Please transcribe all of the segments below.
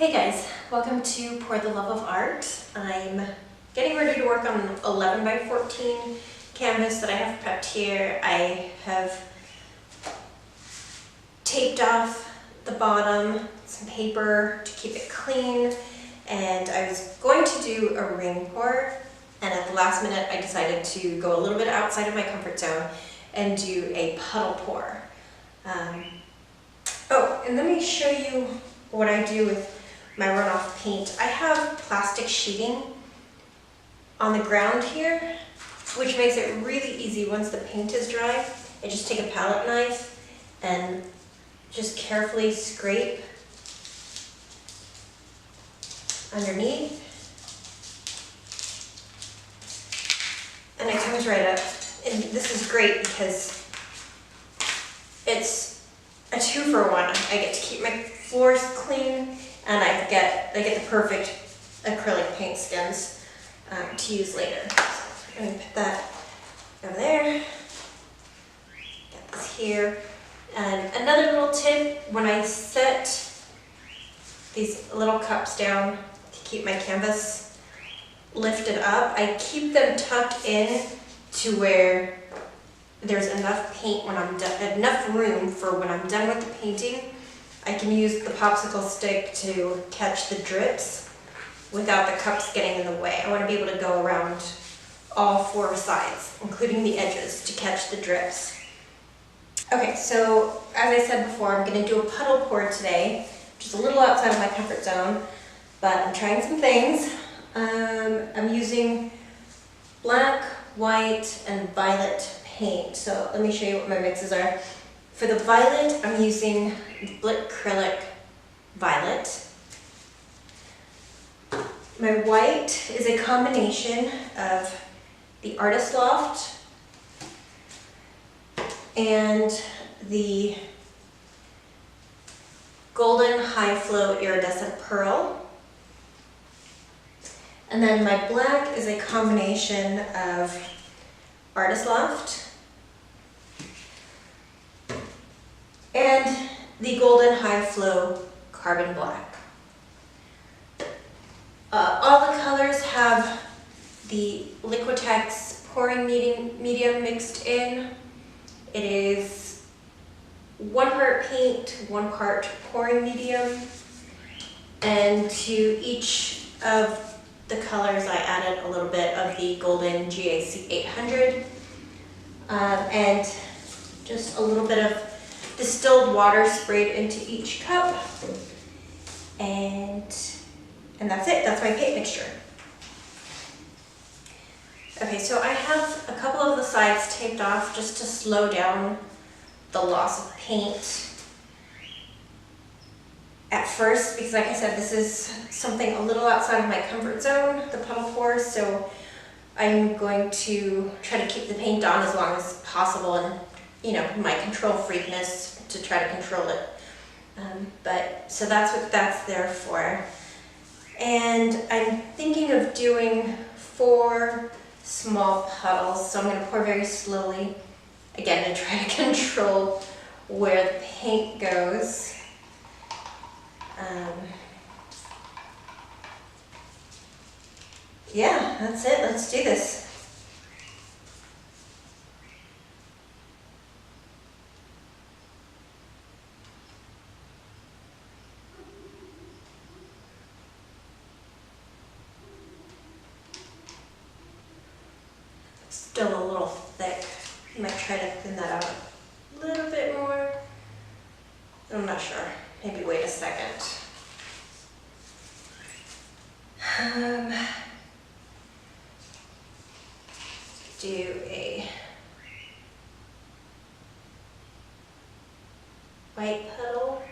Hey guys, welcome to Pour the Love of Art. I'm getting ready to work on 11 by 14 canvas that I have prepped here. I have taped off the bottom, some paper to keep it clean, and I was going to do a ring pour, and at the last minute I decided to go a little bit outside of my comfort zone and do a puddle pour. Oh, and let me show you what I do with my runoff paint. I have plastic sheeting on the ground here, which makes it really easy once the paint is dry. I just take a palette knife and just carefully scrape underneath, and it comes right up. And this is great because it's a 2-for-1. I get to keep my floors clean, and I get the perfect acrylic paint skins to use later. So I'm going to put that over there, get this here. And another little tip, when I set these little cups down to keep my canvas lifted up, I keep them tucked in to where there's enough paint when I'm done, enough room for when I'm done with the painting. I can use the popsicle stick to catch the drips without the cups getting in the way. I want to be able to go around all 4 sides, including the edges, to catch the drips. Okay, so as I said before, I'm going to do a puddle pour today, which is a little outside of my comfort zone, but I'm trying some things. I'm using black, white, and violet paint. So let me show you what my mixes are. For the violet, I'm using Acrylic Violet. My white is a combination of the Artist Loft and the Golden High Flow Iridescent Pearl. And then my black is a combination of Artist Loft and the Golden High Flow Carbon Black. All the colors have the Liquitex pouring medium mixed in. It is 1 part paint, 1 part pouring medium, and to each of the colors I added a little bit of the Golden GAC 800 and just a little bit of distilled water sprayed into each cup, and that's it. That's my paint mixture. Okay, so I have a couple of the sides taped off just to slow down the loss of paint at first, because like I said, this is something a little outside of my comfort zone, the puddle pour, so I'm going to try to keep the paint on as long as possible, and you know, my control freakness to try to control it. But so that's what that's there for. And I'm thinking of doing 4 small puddles, so I'm going to pour very slowly, again, to try to control where the paint goes. Yeah, that's it. Let's do this. Still a little thick. I might try to thin that out a little bit more. I'm not sure. Maybe wait a second. Do a white puddle.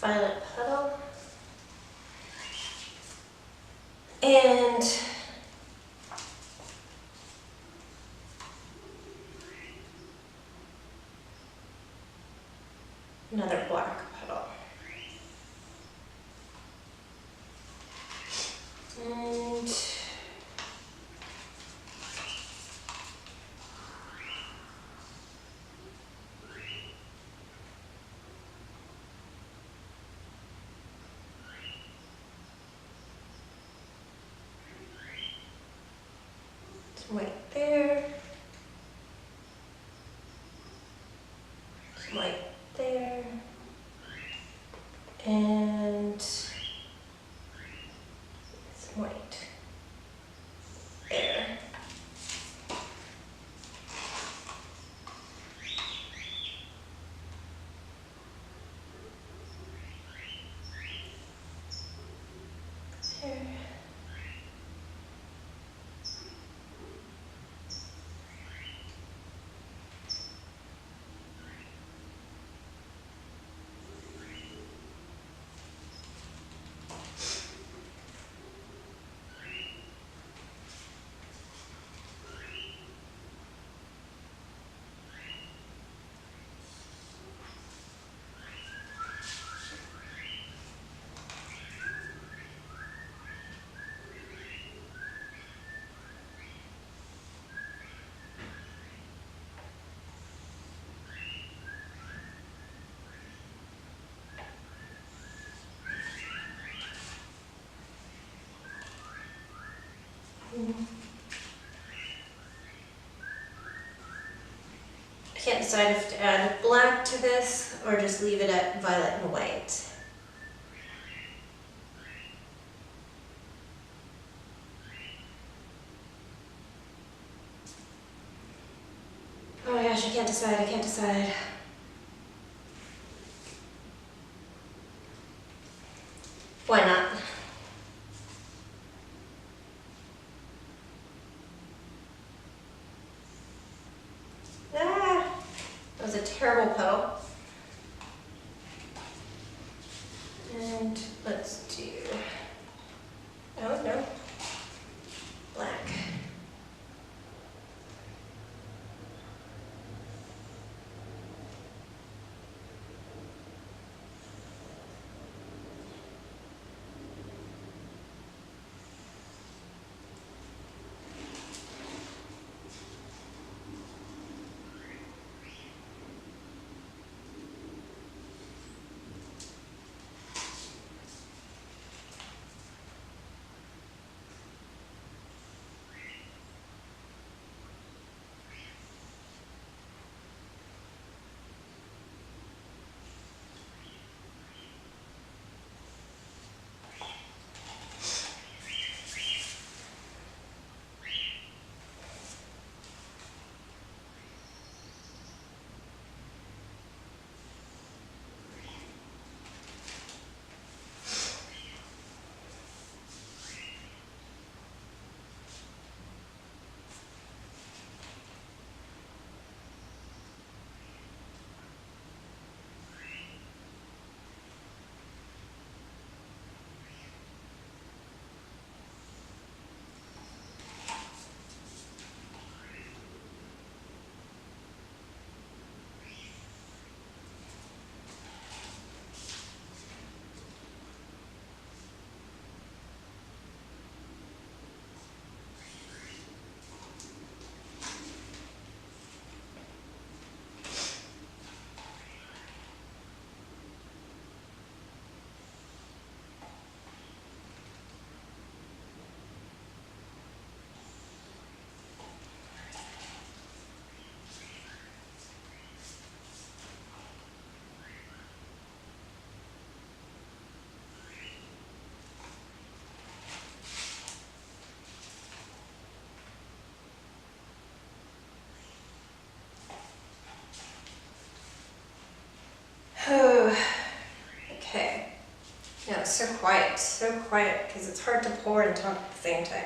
Violet puddle. And another black puddle. And some white there. Some white there. And some white there. There. I can't decide if to add black to this or just leave it at violet and white. Oh my gosh, I can't decide. Why not? Ah, that was a terrible petal. And let's do, oh no, black. Okay. Yeah, it's so quiet, because it's hard to pour and talk at the same time.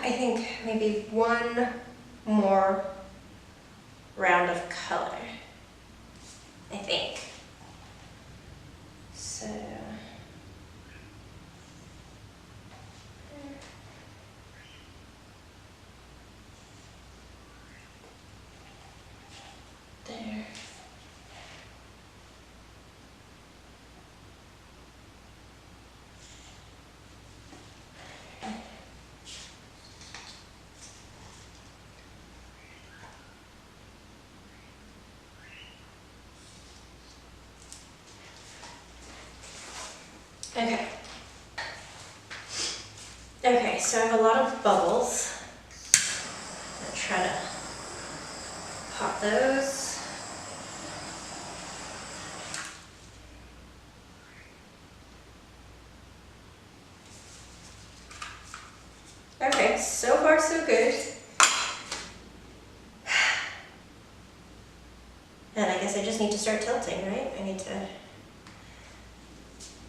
I think maybe one more round of color, I think. So, there. Okay. Okay, so I have a lot of bubbles. I'm gonna try to pop those. Okay, so far so good. And I guess I just need to start tilting, right? I need to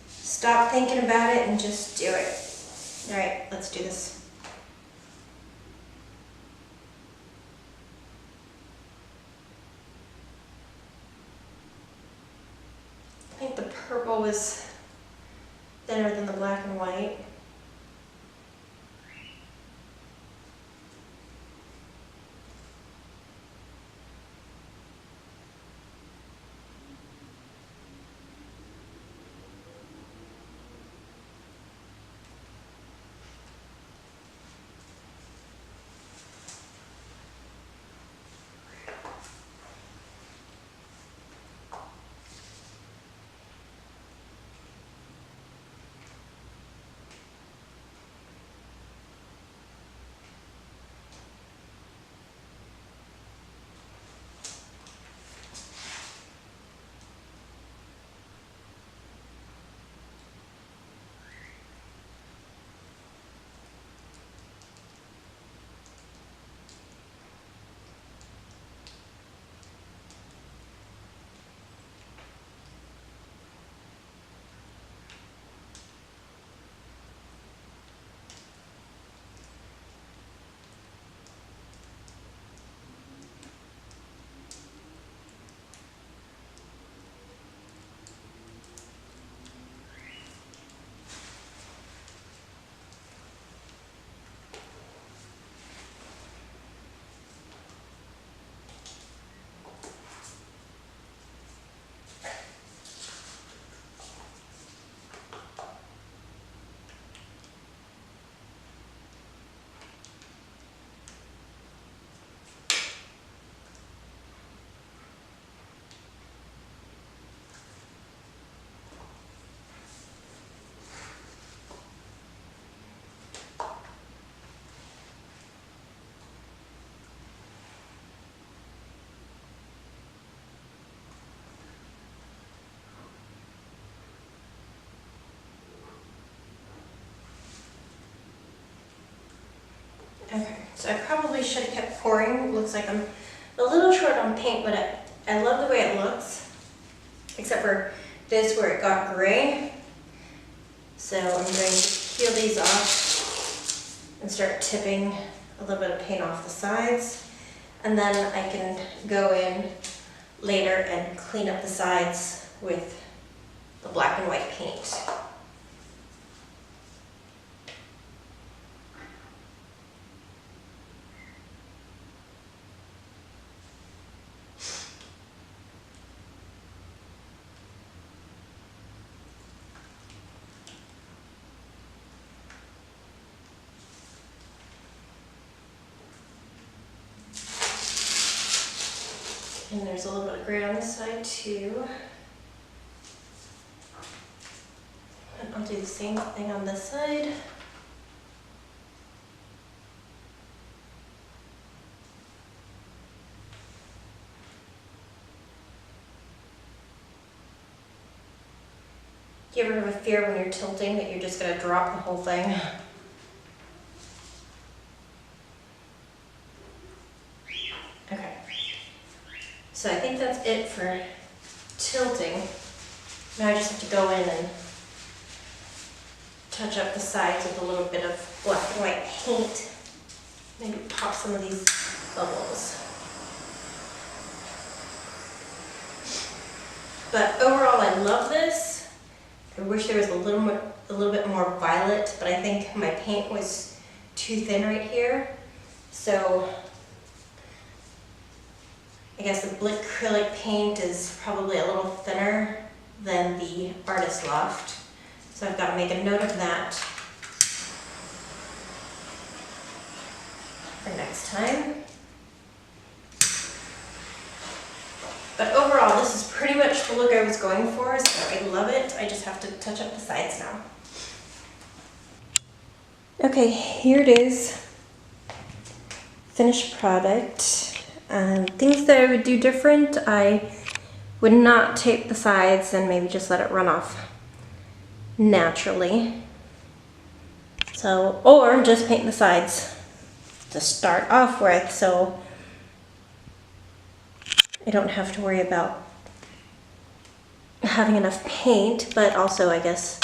stop thinking about it and just do it. All right, let's do this. I think the purple was thinner than the black and white. Okay, so I probably should have kept pouring. It looks like I'm a little short on paint, but I love the way it looks, except for this where it got gray. So I'm going to peel these off and start tipping a little bit of paint off the sides. And then I can go in later and clean up the sides with the black and white paint. And there's a little bit of gray on this side too. And I'll do the same thing on this side. Do you ever have a fear when you're tilting that you're just going to drop the whole thing? Okay. So I think that's it for tilting. Now I just have to go in and touch up the sides with a little bit of black and white paint. maybe pop some of these bubbles. But overall, I love this. I wish there was a little bit more violet, but I think my paint was too thin right here. So I guess the acrylic paint is probably a little thinner than the Artist Loft. So I've got to make a note of that for next time. But overall, this is pretty much the look I was going for, so I love it. I just have to touch up the sides now. Okay, here it is. Finished product. Things that I would do different, I would not tape the sides and maybe just let it run off naturally. So, or just paint the sides to start off with, so I don't have to worry about having enough paint, but also I guess,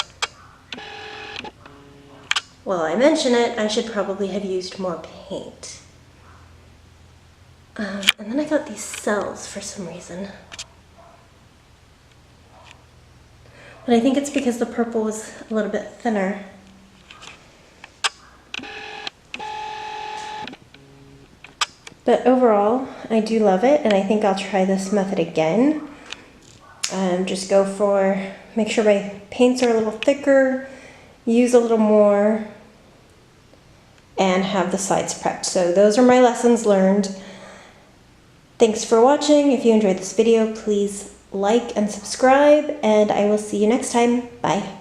while I mention it, I should probably have used more paint. And then I got these cells for some reason. But I think it's because the purple was a little bit thinner. But overall, I do love it, and I think I'll try this method again. Just go for, make sure my paints are a little thicker, use a little more, and have the sides prepped. So those are my lessons learned. Thanks for watching. If you enjoyed this video, please like and subscribe, and I will see you next time. Bye.